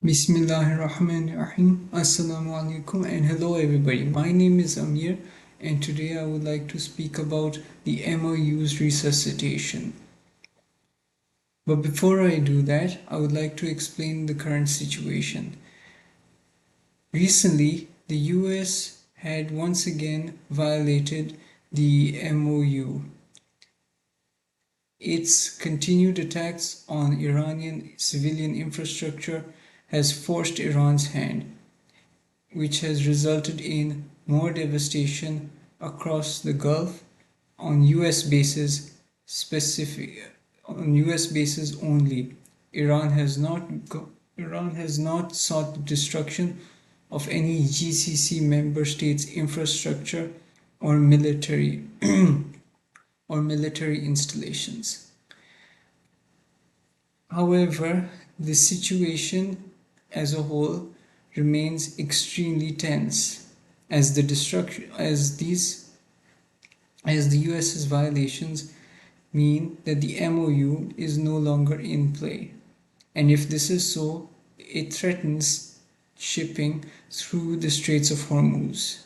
Bismillahirrahmanirrahim. Assalamu alaikum and hello everybody. My name is Amir and today I would like to speak about the MoU's resuscitation. But before I do that, I would like to explain the current situation. Recently, the US had once again violated the MoU. Its continued attacks on Iranian civilian infrastructure has forced Iran's hand, which has resulted in more devastation across the Gulf on US bases only. Iran has not sought the destruction of any GCC member states' infrastructure or military installations. However, the situation as a whole remains extremely tense as the US's violations mean that the MoU is no longer in play. And if this is so, it threatens shipping through the Straits of Hormuz.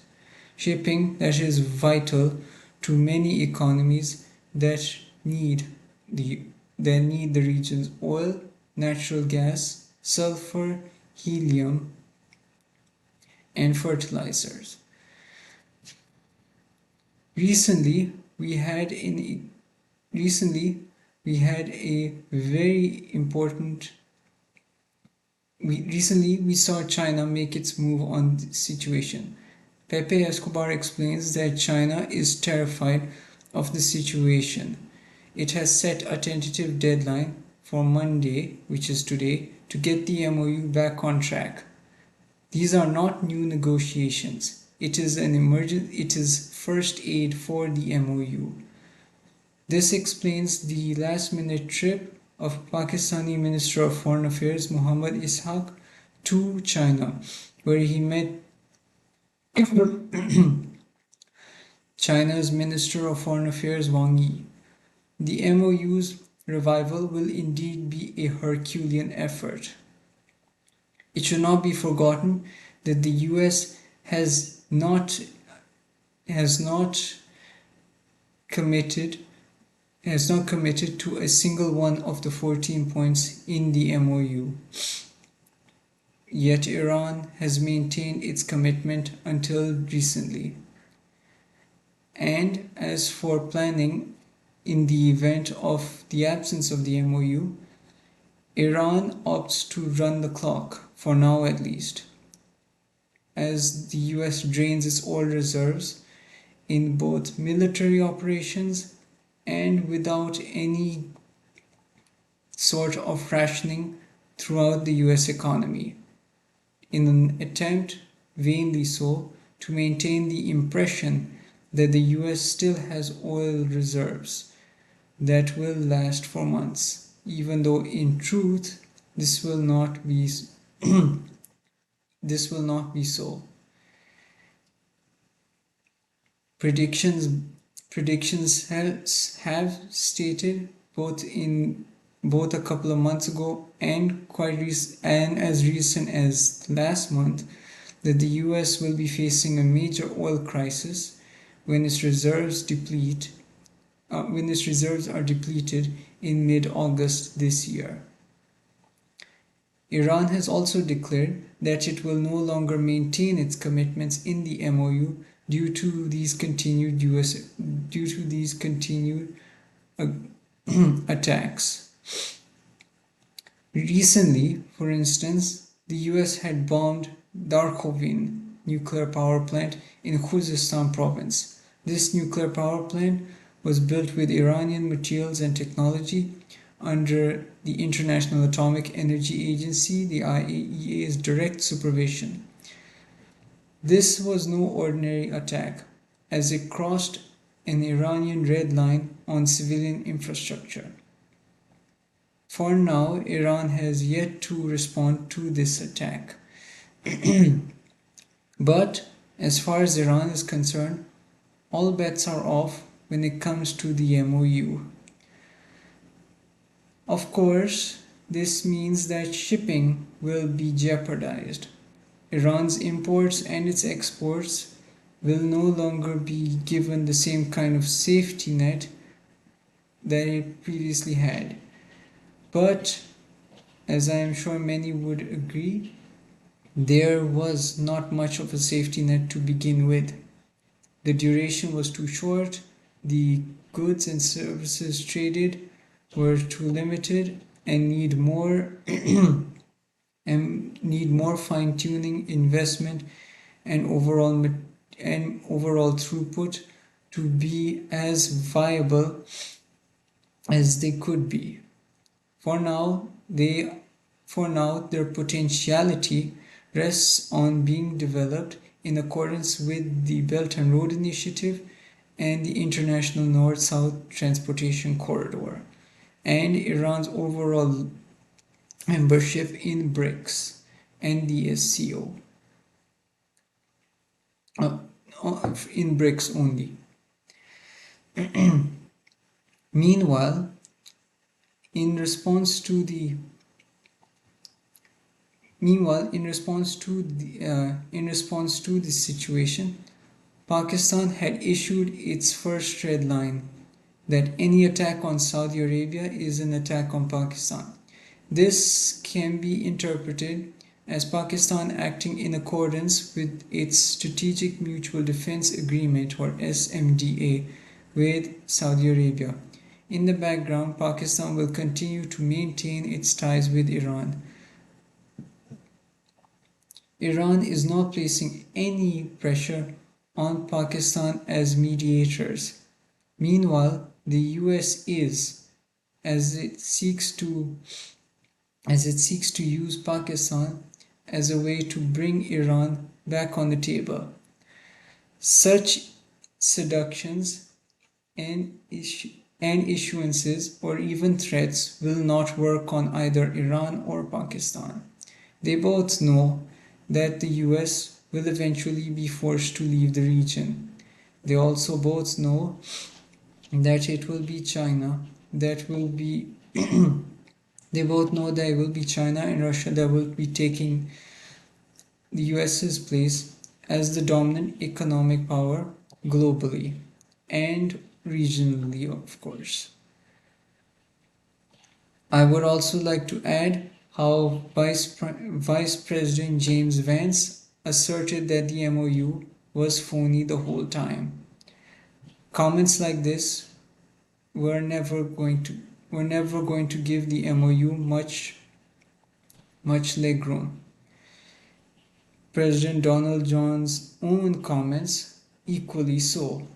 Shipping that is vital to many economies that need the region's oil, natural gas, sulfur, helium, and fertilizers. Recently, we saw China make its move on the situation. Pepe Escobar explains that China is terrified of the situation. It has set a tentative deadline for Monday, which is today, to get the MoU back on track. These are not new negotiations. It is first aid for the MoU. This explains the last-minute trip of Pakistani Minister of Foreign Affairs Muhammad Ishaq to China, where he met China's Minister of Foreign Affairs Wang Yi. The MoU's revival will indeed be a Herculean effort. It should not be forgotten that the US has not committed to a single one of the 14 points in the MoU. Yet Iran has maintained its commitment until recently. And as for planning in the event of the absence of the MoU, Iran opts to run the clock, for now at least, as the US drains its oil reserves in both military operations and without any sort of rationing throughout the US economy, in an attempt, vainly so, to maintain the impression that the US still has oil reserves that will last for months, even though in truth this will not be so. Predictions have stated both a couple of months ago and as recent as last month that the US will be facing a major oil crisis when its reserves are depleted in mid-August this year. Iran has also declared that it will no longer maintain its commitments in the MoU due to these continued attacks. Recently, for instance, the US had bombed Darkovin nuclear power plant in Khuzestan province. This nuclear power plant was built with Iranian materials and technology under the International Atomic Energy Agency, the IAEA's direct supervision. This was no ordinary attack, as it crossed an Iranian red line on civilian infrastructure. For now, Iran has yet to respond to this attack. But as far as Iran is concerned, all bets are off when it comes to the MoU. Of course, this means that shipping will be jeopardized. Iran's imports and its exports will no longer be given the same kind of safety net that it previously had. But, as I am sure many would agree, there was not much of a safety net to begin with. The duration was too short, the goods and services traded were too limited and need more fine-tuning, investment, and overall throughput to be as viable as they could be. For now, their potentiality rests on being developed in accordance with the Belt and Road Initiative and the International North-South Transportation Corridor, and Iran's overall membership in BRICS and the SCO. In BRICS only. Meanwhile, in response to the situation, Pakistan had issued its first red line that any attack on Saudi Arabia is an attack on Pakistan. This can be interpreted as Pakistan acting in accordance with its Strategic Mutual Defense Agreement or SMDA with Saudi Arabia. In the background, Pakistan will continue to maintain its ties with Iran. Iran is not placing any pressure on Pakistan as mediators. Meanwhile, the US is, as it seeks to use Pakistan as a way to bring Iran back on the table. Such seductions and issuances or even threats will not work on either Iran or Pakistan. They both know that the US will eventually be forced to leave the region. They also both know that it will be China that will be they both know that it will be China and Russia that will be taking the US's place as the dominant economic power globally and regionally, of course. I would also like to add how Vice President James Vance asserted that the MoU was phony the whole time. Comments like this were never going to give the MoU much legroom. President Donald John's own comments equally so.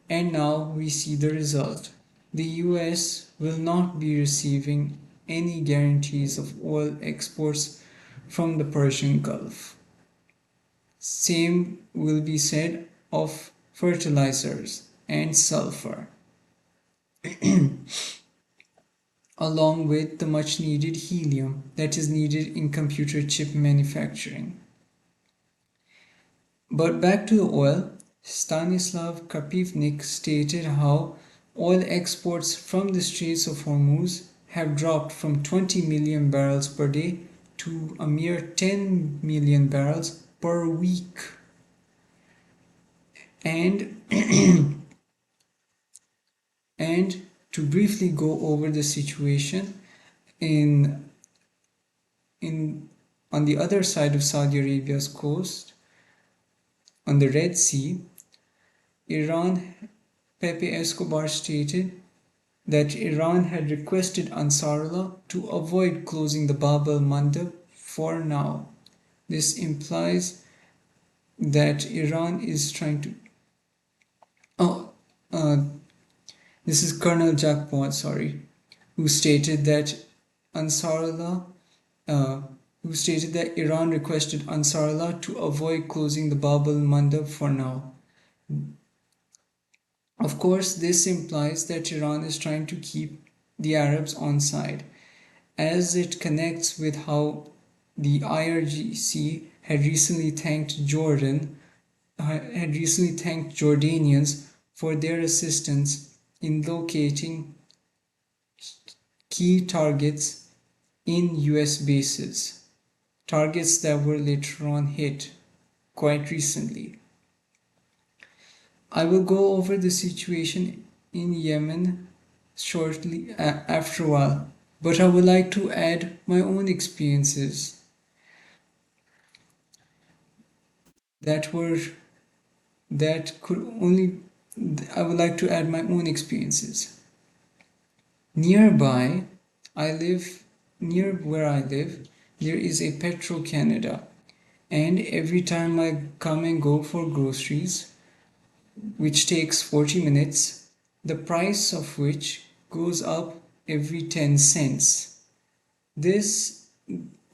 And now we see the result. The US will not be receiving any guarantees of oil exports from the Persian Gulf. Same will be said of fertilizers and sulfur, along with the much needed helium that is needed in computer chip manufacturing. But back to the oil, Stanislav Krapivnik stated how oil exports from the Straits of Hormuz have dropped from 20 million barrels per day to a mere 10 million barrels per week. And and to briefly go over the situation on the other side of Saudi Arabia's coast, on the Red Sea, Pepe Escobar stated that Iran had requested Ansarullah to avoid closing the Bab el-Mandeb for now. This implies that Iran is trying to... this is Colonel Jakpot, who stated that Iran requested Ansarullah to avoid closing the Bab el-Mandeb for now. Of course, this implies that Iran is trying to keep the Arabs on side, as it connects with how the IRGC had recently thanked Jordanians for their assistance in locating key targets in US bases, targets that were later on hit quite recently. I will go over the situation in Yemen shortly after a while, but I would like to add my own experiences that were that could only I would like to add my own experiences. Nearby, I live near where I live, there is a Petro Canada, and every time I come and go for groceries, which takes 40 minutes, the price of which goes up every 10 cents. This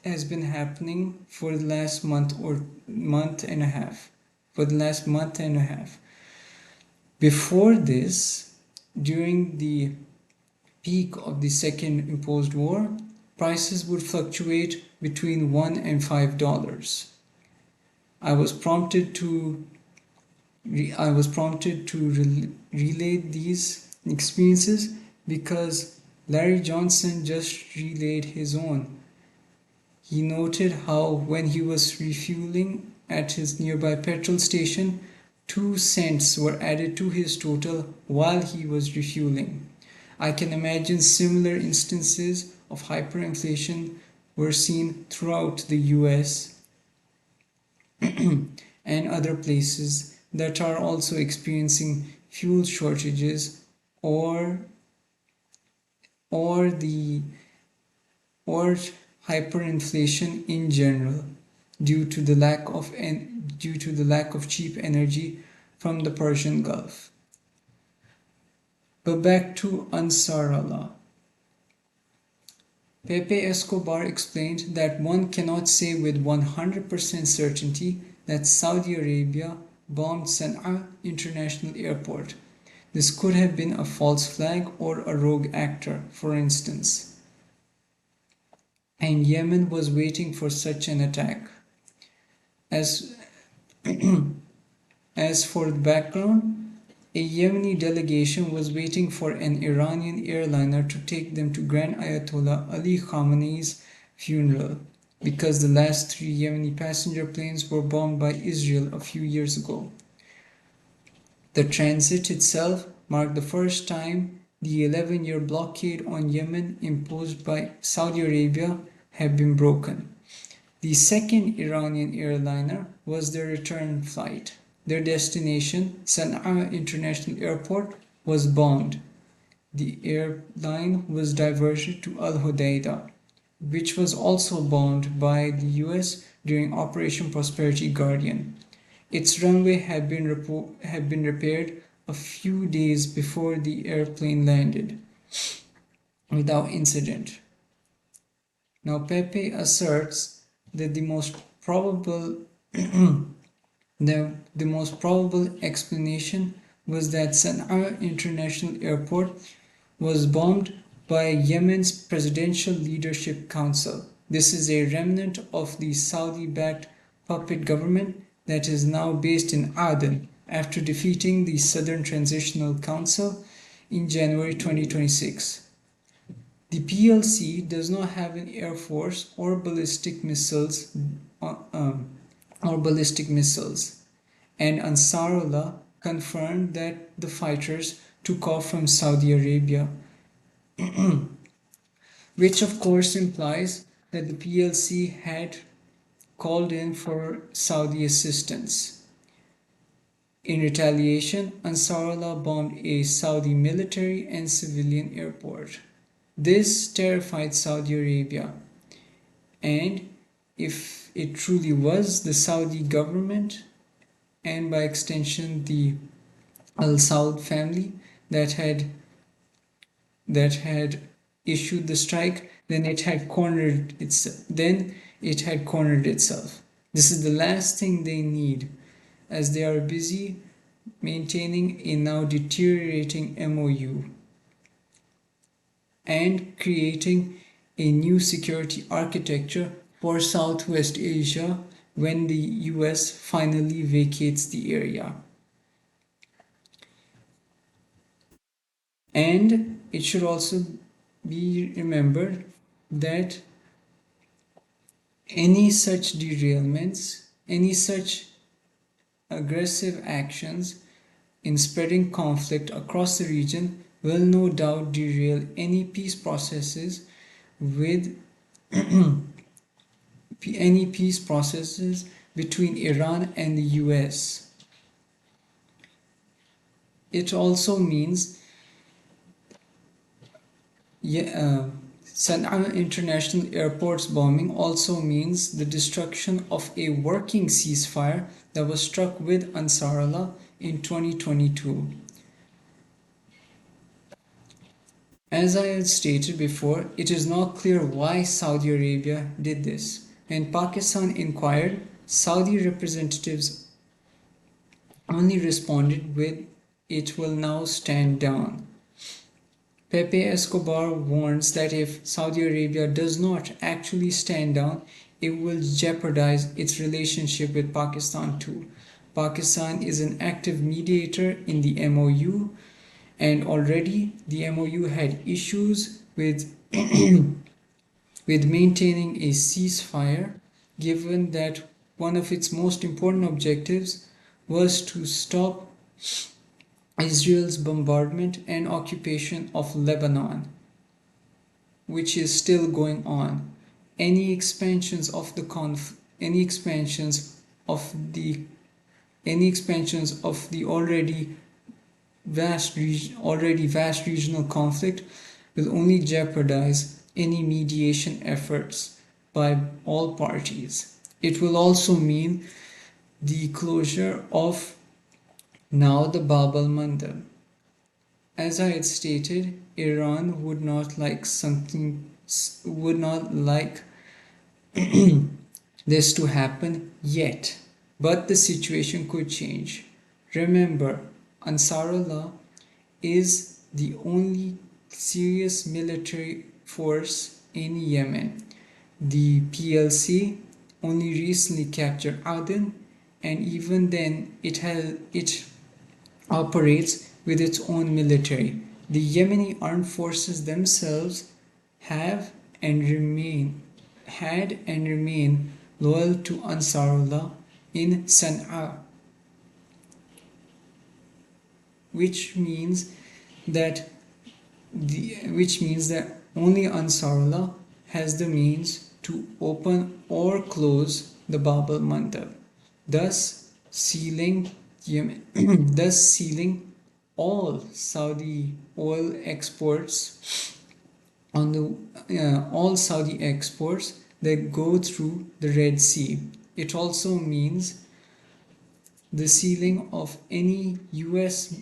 has been happening for the last month or month and a half. For the last month and a half. Before this, during the peak of the second imposed war, prices would fluctuate between $1 and $5. I was prompted to relay these experiences because Larry Johnson just relayed his own. He noted how when he was refueling at his nearby petrol station, 2 cents were added to his total while he was refueling. I can imagine similar instances of hyperinflation were seen throughout the US and other places that are also experiencing fuel shortages or the or hyperinflation in general due to the lack of cheap energy from the Persian Gulf. But back to Ansarullah. Pepe Escobar explained that one cannot say with 100% certainty that Saudi Arabia bombed Sana'a International Airport. This could have been a false flag or a rogue actor, for instance. And Yemen was waiting for such an attack. As for the background, a Yemeni delegation was waiting for an Iranian airliner to take them to Grand Ayatollah Ali Khamenei's funeral because the last 3 Yemeni passenger planes were bombed by Israel a few years ago. The transit itself marked the first time the 11-year blockade on Yemen imposed by Saudi Arabia had been broken. The second Iranian airliner was their return flight. Their destination, Sana'a International Airport, was bombed. The airline was diverted to Al Hodeidah, which was also bombed by the US during Operation Prosperity Guardian. Its runway had been repaired a few days before the airplane landed, without incident. Now Pepe asserts that the most probable explanation was that Sana'a International Airport was bombed by Yemen's Presidential Leadership Council. This is a remnant of the Saudi-backed puppet government that is now based in Aden after defeating the Southern Transitional Council in January 2026. The PLC does not have an air force or ballistic missiles, and Ansarullah confirmed that the fighters took off from Saudi Arabia, which of course implies that the PLC had called in for Saudi assistance. In retaliation, Ansarullah bombed a Saudi military and civilian airport. This terrified Saudi Arabia, and if it truly was the Saudi government, and by extension the Al Saud family that had issued the strike, then it had cornered itself. This is the last thing they need, as they are busy maintaining a now deteriorating MoU and creating a new security architecture for Southwest Asia when the US finally vacates the area. And it should also be remembered that any such derailments, any such aggressive actions in spreading conflict across the region will no doubt derail any peace processes with any peace processes between Iran and the US. It also means Sana'a International Airport's bombing also means the destruction of a working ceasefire that was struck with Ansarullah in 2022. As I had stated before, it is not clear why Saudi Arabia did this. When Pakistan inquired, Saudi representatives only responded with, "It will now stand down." Pepe Escobar warns that if Saudi Arabia does not actually stand down, it will jeopardize its relationship with Pakistan too. Pakistan is an active mediator in the MoU, and already the MoU had issues with with maintaining a ceasefire, given that one of its most important objectives was to stop Israel's bombardment and occupation of Lebanon, which is still going on. Any expansions of the already vast regional conflict will only jeopardize any mediation efforts by all parties. It will also mean the closure of now the Bab al Mandab. As I had stated, Iran would not like this to happen yet, but the situation could change. Remember, Ansarullah is the only serious military force in Yemen. The PLC only recently captured Aden, and even then it operates with its own military. The Yemeni armed forces themselves had and remain loyal to Ansarullah in Sana'a, which means that only Ansarullah has the means to open or close the Bab al Mandab, thus sealing all Saudi oil exports all Saudi exports that go through the Red Sea. It also means the sealing of any US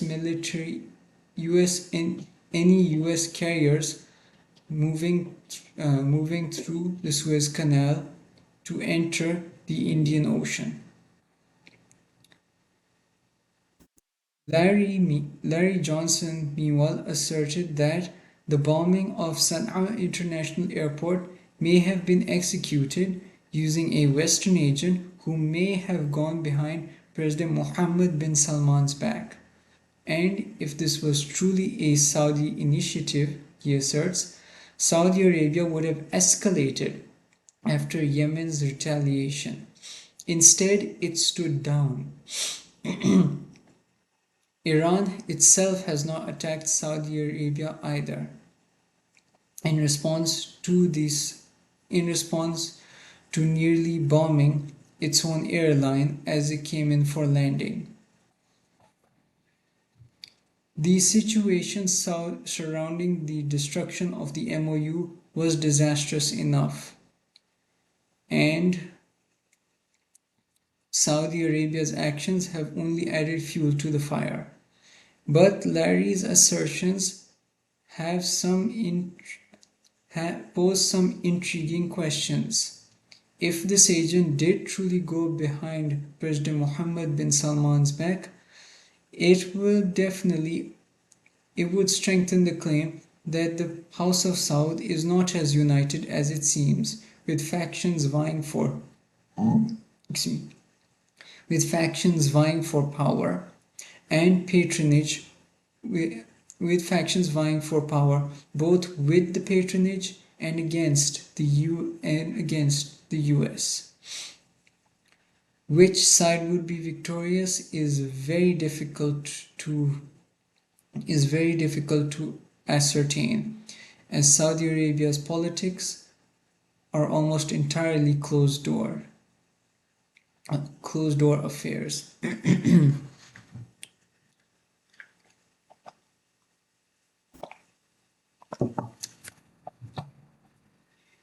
military any US carriers moving through the Suez Canal to enter the Indian Ocean. Larry Johnson, meanwhile, asserted that the bombing of Sana'a International Airport may have been executed using a Western agent who may have gone behind President Mohammed bin Salman's back. And if this was truly a Saudi initiative, he asserts, Saudi Arabia would have escalated after Yemen's retaliation. Instead, it stood down. Iran itself has not attacked Saudi Arabia either. In response to nearly bombing its own airline as it came in for landing. The situation surrounding the destruction of the MoU was disastrous enough, and Saudi Arabia's actions have only added fuel to the fire. But Larry's assertions have pose some intriguing questions. If this agent did truly go behind President Mohammed bin Salman's back, it would strengthen the claim that the House of Saud is not as united as it seems, with factions vying for power and patronage vying for power, both with the patronage and against the US. Which side would be victorious is very difficult to ascertain, as Saudi Arabia's politics are almost entirely closed door affairs.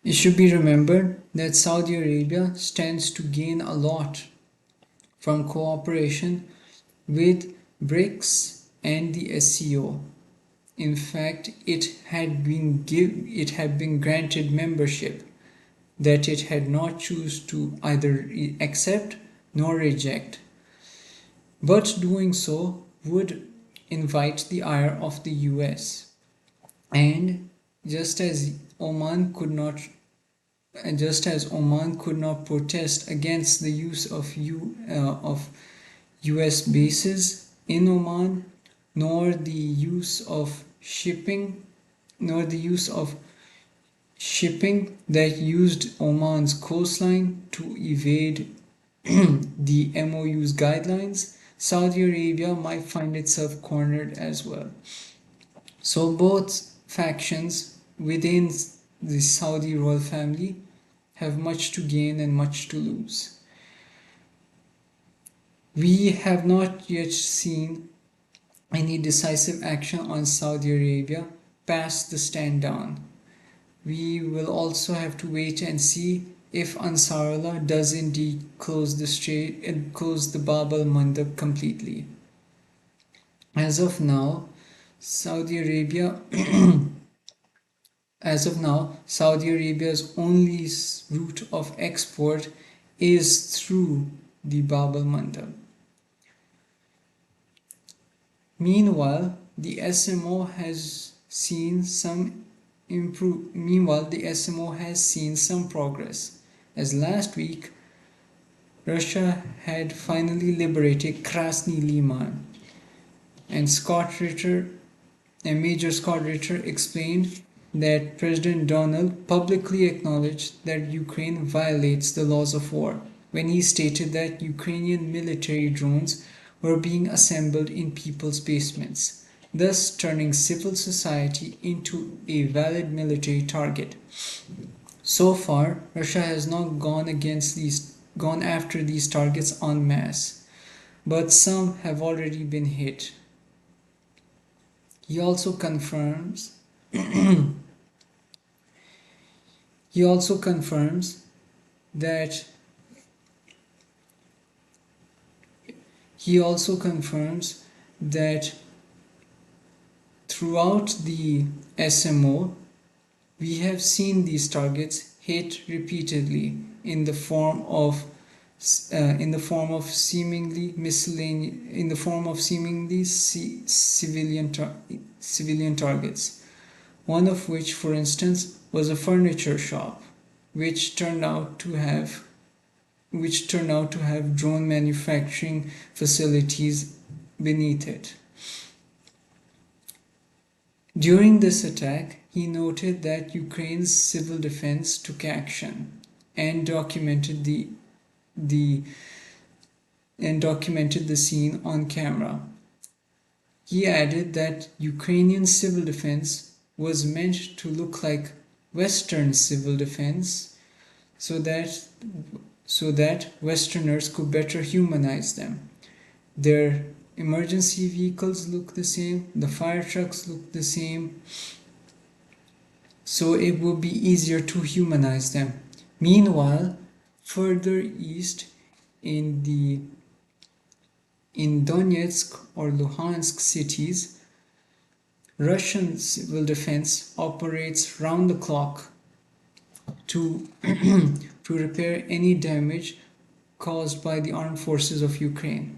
It should be remembered that Saudi Arabia stands to gain a lot from cooperation with BRICS and the SCO. In fact, it had been granted membership that it had not choose to either accept nor reject. But doing so would invite the ire of the US. And just as Oman could not protest against the use of US bases in Oman, nor the use of shipping that used Oman's coastline to evade the MoU's guidelines, Saudi Arabia might find itself cornered as well. So both factions within the Saudi royal family have much to gain and much to lose. We have not yet seen any decisive action on Saudi Arabia past the stand down. We will also have to wait and see if Ansarullah does indeed close the Bab al-Mandab completely. As of now, Saudi Arabia's only route of export is through the Bab al-Mandab. Meanwhile, the SMO has seen some progress, as last week Russia had finally liberated Krasny Liman, and Major Scott Ritter explained that President Donald publicly acknowledged that Ukraine violates the laws of war when he stated that Ukrainian military drones were being assembled in people's basements, thus turning civil society into a valid military target. So far, Russia has not gone after these targets en masse, but some have already been hit. He also confirms that throughout the SMO, we have seen these targets hit repeatedly in the form of seemingly civilian targets. One of which, for instance, was a furniture shop, which turned out to have drone manufacturing facilities beneath it. During this attack, he noted that Ukraine's civil defense took action and documented the scene on camera. He added that Ukrainian civil defense was meant to look like Western civil defense so that Westerners could better humanize them. Their emergency vehicles look the same, the fire trucks look the same, so it would be easier to humanize them. Meanwhile, further east in Donetsk or Luhansk cities, Russian civil defense operates round the clock to repair any damage caused by the armed forces of Ukraine.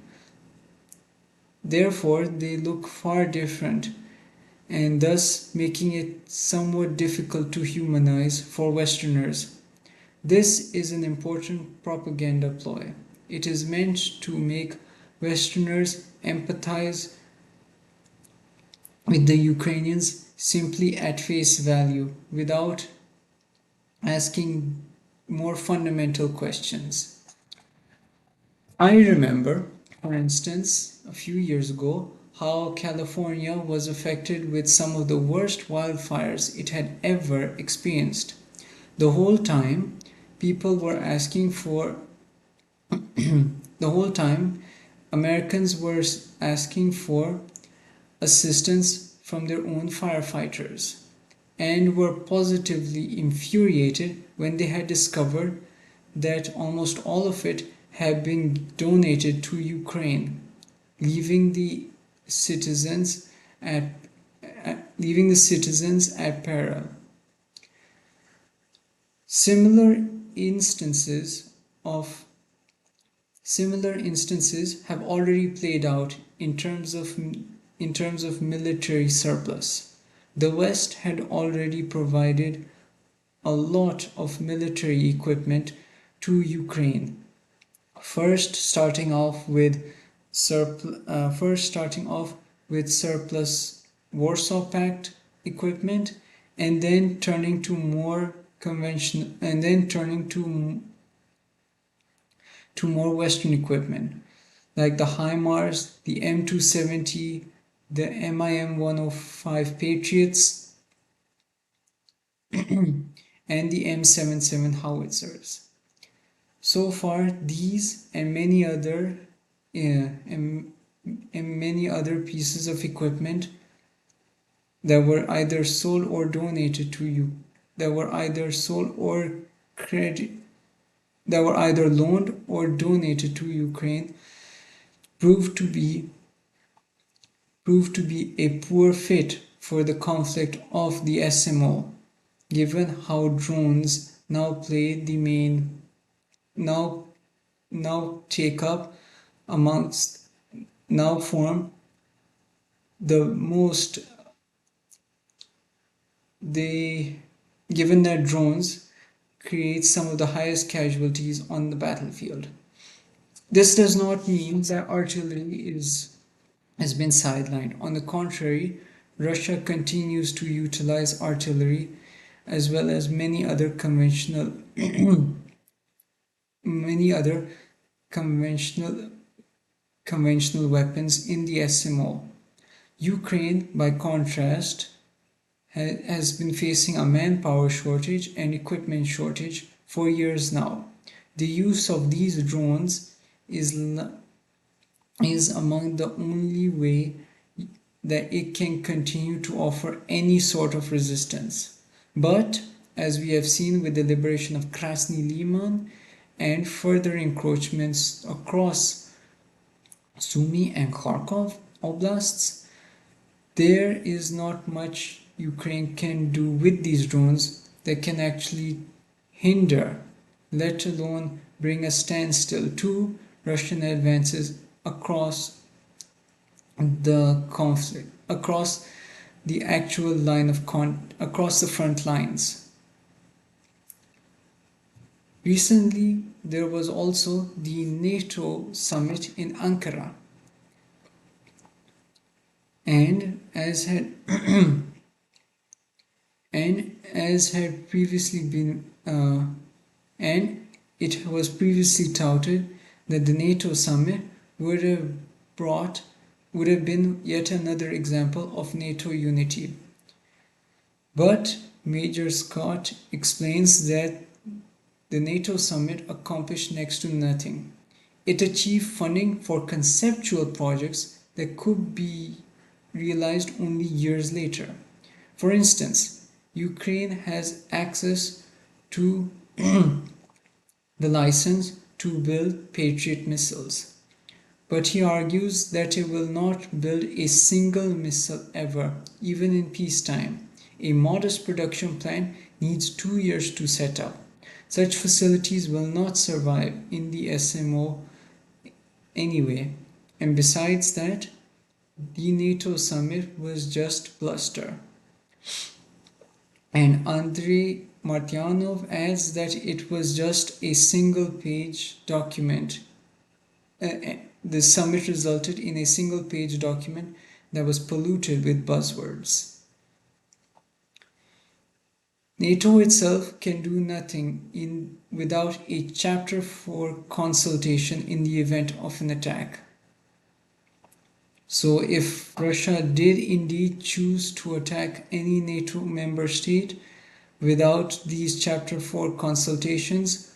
Therefore, they look far different, and thus making it somewhat difficult to humanize for Westerners. This is an important propaganda ploy. It is meant to make Westerners empathize with the Ukrainians simply at face value without asking more fundamental questions. I remember, for instance, a few years ago, how California was affected with some of the worst wildfires it had ever experienced. The whole time, people were asking for, the whole time, Americans were asking for assistance from their own firefighters and were positively infuriated when they had discovered that almost all of it had been donated to Ukraine, leaving the citizens at leaving the citizens at peril. Similar instances of Similar instances have already played out in terms of military surplus. The West had already provided a lot of military equipment to Ukraine. First starting off with surplus Warsaw Pact equipment, and then turning to more conventional, and then turning to more Western equipment like the HIMARS, the M270, the MIM 105 Patriots, and the M77 howitzers. So far, these and many other pieces of equipment that were either sold or donated to you, that were either sold or credit, that were either loaned or donated to Ukraine, proved to be a poor fit for the conflict of the SMO, given how drones now play the main now take up amongst now form the most they given that drones create some of the highest casualties on the battlefield. This does not mean that artillery has been sidelined. On the contrary, Russia continues to utilize artillery as well as many other conventional weapons in the SMO. Ukraine, by contrast, has been facing a manpower shortage and equipment shortage for years now. The use of these drones is among the only way that it can continue to offer any sort of resistance. But as we have seen with the liberation of Krasny Liman and further encroachments across Sumy and Kharkov oblasts, there is not much Ukraine can do with these drones that can actually hinder, let alone bring a standstill to Russian advances across the conflict, across the actual line of across the front lines. Recently, there was also the NATO summit in Ankara, and as had previously been and it was previously touted that the NATO summit would have been yet another example of NATO unity. But Major Scott explains that the NATO summit accomplished next to nothing. It achieved funding for conceptual projects that could be realized only years later. For instance, Ukraine has access to the license to build Patriot missiles, but he argues that it will not build a single missile ever, even in peacetime. A modest production plant needs 2 years to set up. Such facilities will not survive in the SMO anyway, and besides that, the NATO summit was just bluster. And Andrei Martyanov adds that it was just a single-page document. The summit resulted in a single-page document that was polluted with buzzwords. NATO itself can do nothing without a Chapter 4 consultation in the event of an attack. So if Russia did indeed choose to attack any NATO member state without these Chapter 4 consultations,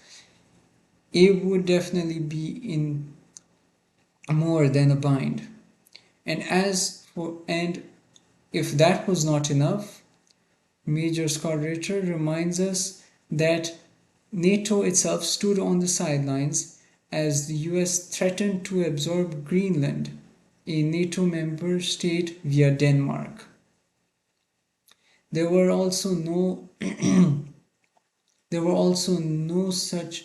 it would definitely be in more than a bind. And if that was not enough, Major Scott Ritter reminds us that NATO itself stood on the sidelines as the US threatened to absorb Greenland, a NATO member state, via Denmark. There were also no such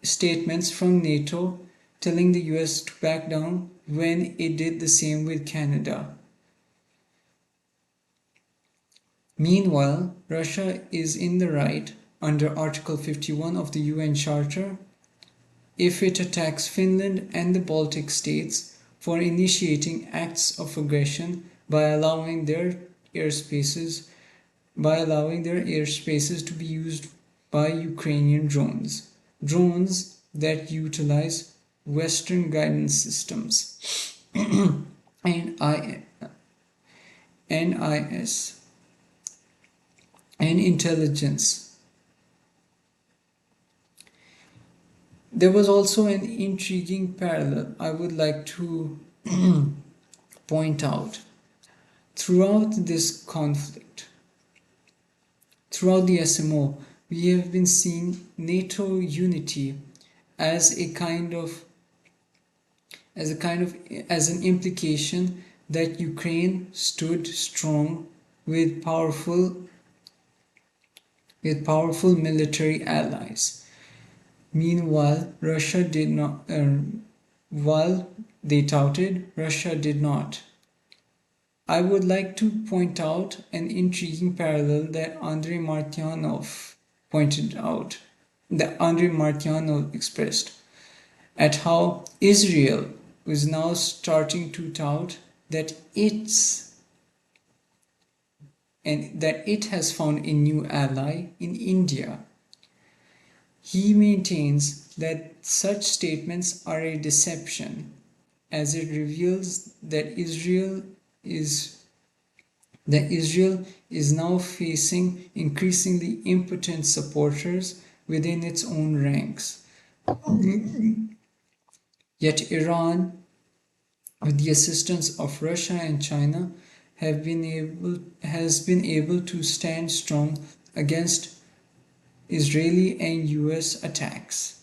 statements from NATO telling the US to back down when it did the same with Canada. Meanwhile, Russia is in the right under Article 51 of the UN Charter if it attacks Finland and the Baltic states for initiating acts of aggression by allowing their airspaces to be used by Ukrainian drones that utilize Western guidance systems NIS and intelligence. There was also an intriguing parallel I would like to point out. Throughout this conflict, throughout the SMO, we have been seeing NATO unity as an implication that Ukraine stood strong with powerful military allies. Meanwhile, Russia did not. While they touted, Russia did not. I would like to point out an intriguing parallel that Andrei Martyanov expressed, at how Israel is now starting to tout that it has found a new ally in India. He maintains that such statements are a deception, as it reveals that Israel is now facing increasingly impotent supporters within its own ranks. Yet Iran, with the assistance of Russia and China, has been able to stand strong against Israeli and US attacks.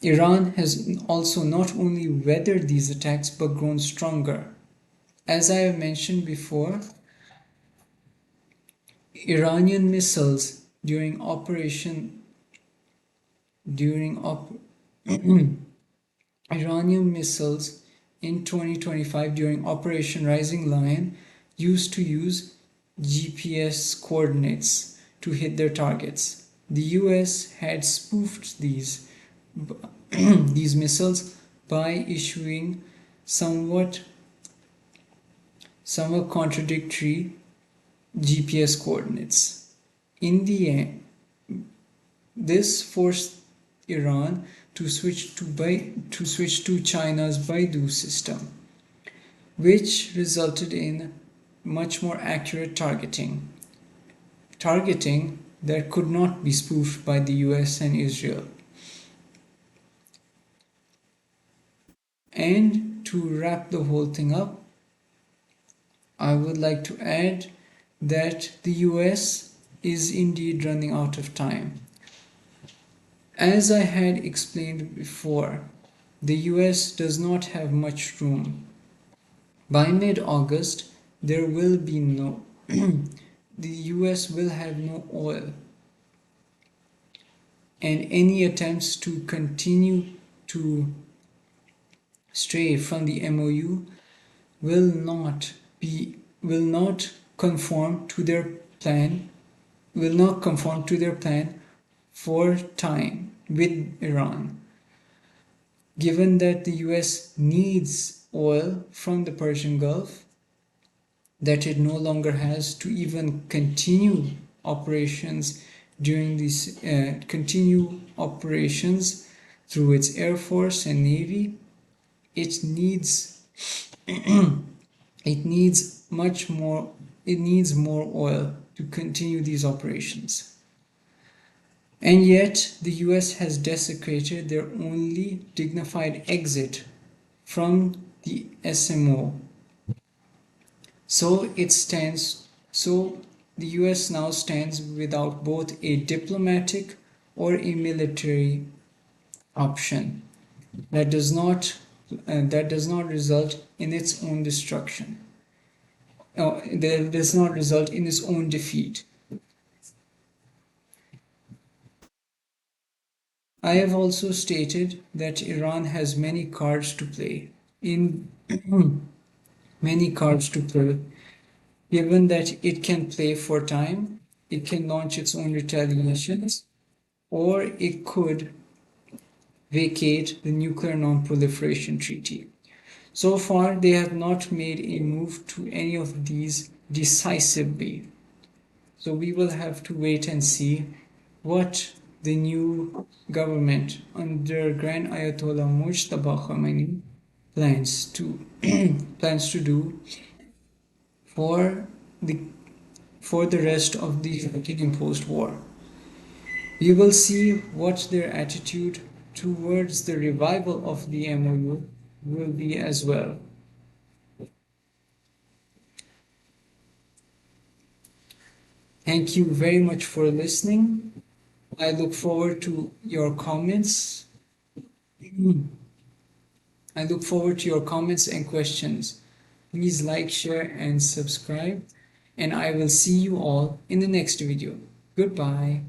Iran has also not only weathered these attacks but grown stronger. As I have mentioned before, Iranian missiles in 2025 during Operation Rising Lion used to use GPS coordinates to hit their targets. The US had spoofed these missiles by issuing somewhat contradictory GPS coordinates. In the end, this forced Iran to switch to China's Baidu system, which resulted in much more accurate targeting that could not be spoofed by the US and Israel. And to wrap the whole thing up, I would like to add that the US is indeed running out of time. As I had explained before, the US does not have much room. By mid-August, there will be the US will have no oil, and any attempts to continue to stray from the MoU will not conform to their plan for time with Iran. given that the US needs oil from the Persian Gulf that it no longer has to even continue operations during these continue operations through its air force and navy. It needs it needs much more it needs more oil to continue these operations. And yet the US has desecrated their only dignified exit from the SMO. So the US now stands without both a diplomatic or a military option that does not result in its own destruction. That does not result in its own defeat. I have also stated that Iran has many cards to play. In many cards to play, given that it can play for time, it can launch its own retaliations, or it could vacate the Nuclear Non-Proliferation Treaty. So far, they have not made a move to any of these decisively. So we will have to wait and see what the new government under Grand Ayatollah Mujtaba Khamenei plans to do for the rest of the imposed war. We will see what their attitude towards the revival of the MoU will be as well. Thank you very much for listening. I look forward to your comments. I look forward to your comments and questions. Please like, share, and subscribe. And I will see you all in the next video. Goodbye.